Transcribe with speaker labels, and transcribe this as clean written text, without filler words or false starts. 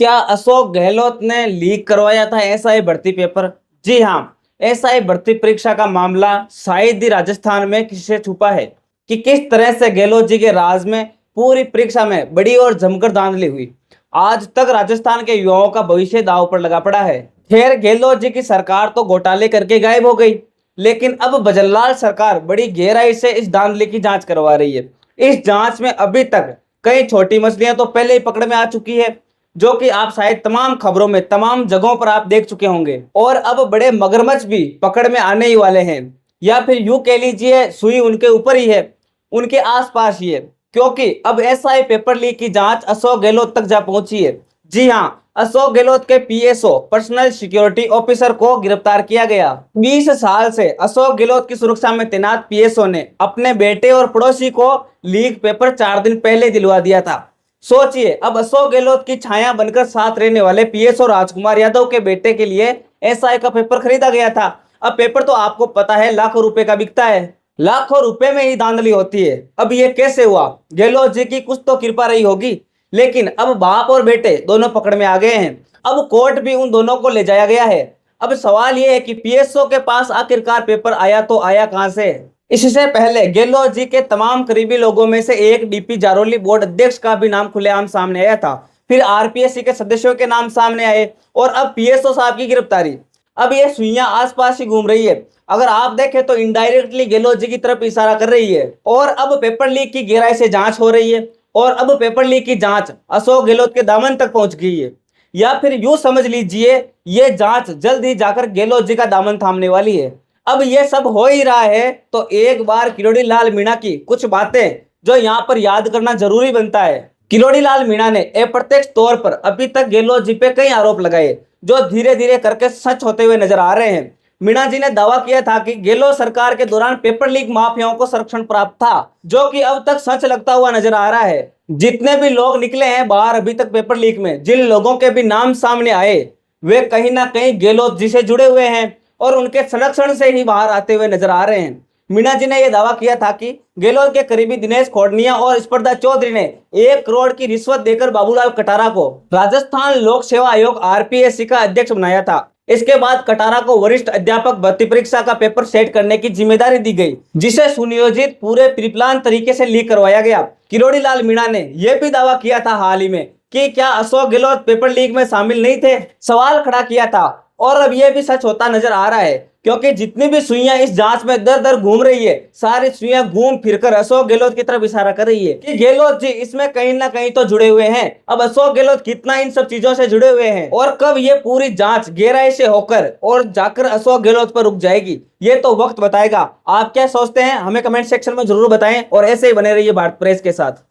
Speaker 1: क्या अशोक गहलोत ने लीक करवाया था एसआई भर्ती पेपर? जी हाँ, एसआई भर्ती परीक्षा का मामला शायद ही राजस्थान में किसी से छुपा है कि किस तरह से गहलोत जी के राज में पूरी परीक्षा में बड़ी और जमकर धांधली हुई। आज तक राजस्थान के युवाओं का भविष्य दांव पर लगा पड़ा है। खैर, गहलोत जी की सरकार तो घोटाले करके गायब हो गई, लेकिन अब बजरलाल सरकार बड़ी गहराई से इस धांधली की जांच करवा रही है। इस जांच में अभी तक कई छोटी मछलियां तो पहले ही पकड़ में आ चुकी है, जो कि आप शायद तमाम खबरों में तमाम जगहों पर आप देख चुके होंगे। और अब बड़े मगरमच्छ भी पकड़ में आने ही वाले हैं, या फिर यूं कह लीजिए सुई उनके ऊपर ही है, उनके आसपास ही है, क्योंकि अब एसआई पेपर लीक की जांच अशोक गहलोत तक जा पहुंची है। जी हाँ, अशोक गहलोत के पीएसओ पर्सनल सिक्योरिटी ऑफिसर को गिरफ्तार किया गया। 20 साल से अशोक गहलोत की सुरक्षा में तैनात पीएसओ ने अपने बेटे और पड़ोसी को लीक पेपर 4 दिन पहले दिलवा दिया था। सोचिए, अब अशोक गहलोत की छाया बनकर साथ रहने वाले पीएसओ राजकुमार यादव के बेटे के लिए एसआई का पेपर खरीदा गया था। अब पेपर तो आपको पता है लाखों रुपए का बिकता है, लाखों रुपए में ही धांधली होती है। अब ये कैसे हुआ? गहलोत जी की कुछ तो कृपा रही होगी, लेकिन अब बाप और बेटे दोनों पकड़ में आ गए हैं। अब कोर्ट भी उन दोनों को ले जाया गया है। अब सवाल यह है कि पीएसओ के पास आखिरकार पेपर आया तो आया कहां से? इससे पहले गहलोत जी के तमाम करीबी लोगों में से एक डीपी जारोली बोर्ड अध्यक्ष का भी नाम खुलेआम सामने आया था। फिर आरपीएससी के सदस्यों के नाम सामने आए और अब पीएसओ साहब की गिरफ्तारी। अब ये सुइयां आसपास ही घूम रही है। अगर आप देखें तो इनडायरेक्टली गहलोत जी की तरफ इशारा कर रही है। और अब पेपर लीक की गहराई से जांच हो रही है, और अब पेपर लीक की जांच अशोक गहलोत के दामन तक पहुंच गई है। या फिर यूं समझ लीजिए, ये जांच जल्द ही जाकर गहलोत जी का दामन थामने वाली है। अब ये सब हो ही रहा है तो एक बार किरोड़ी लाल मीणा की कुछ बातें जो यहाँ पर याद करना जरूरी बनता है। किरोड़ी लाल मीणा ने अप्रत्यक्ष तौर पर अभी तक गहलोत जी पे कई आरोप लगाए, जो धीरे धीरे करके सच होते हुए नजर आ रहे हैं। मीणा जी ने दावा किया था कि गहलोत सरकार के दौरान पेपर लीक माफियाओं को संरक्षण प्राप्त था, जो कि अब तक सच लगता हुआ नजर आ रहा है। जितने भी लोग निकले हैं बाहर अभी तक पेपर लीक में, जिन लोगों के भी नाम सामने आए, वे कहीं ना कहीं गहलोत जी से जुड़े हुए हैं और उनके संरक्षण से ही बाहर आते हुए नजर आ रहे हैं। मीणा जी ने यह दावा किया था कि गहलोत के करीबी दिनेश खोड़निया और स्पर्धा चौधरी ने 1 करोड़ की रिश्वत देकर बाबूलाल कटारा को राजस्थान लोक सेवा आयोग आरपीएससी का अध्यक्ष बनाया था। इसके बाद कटारा को वरिष्ठ अध्यापक भर्ती परीक्षा का पेपर सेट करने की जिम्मेदारी दी गई, जिसे सुनियोजित पूरे प्रीप्लान तरीके से लीक करवाया गया। किरोड़ी लाल मीणा ने यह भी दावा किया था हाल ही में कि क्या अशोक गहलोत पेपर लीक में शामिल नहीं थे? सवाल खड़ा किया था, और अब यह भी सच होता नजर आ रहा है, क्योंकि जितनी भी सुइयां इस जांच में दर दर घूम रही है, सारी सुइयां घूम फिरकर अशोक गहलोत की तरफ इशारा कर रही है कि गहलोत जी इसमें कहीं ना कहीं तो जुड़े हुए हैं। अब अशोक गहलोत कितना इन सब चीजों से जुड़े हुए हैं और कब ये पूरी जांच गहराई से होकर और जाकर अशोक गहलोत पर रुक जाएगी, ये तो वक्त बताएगा। आप क्या सोचते हैं? हमें कमेंट सेक्शन में जरूर बताएं और ऐसे ही बने रहिए भारत प्रेस के साथ।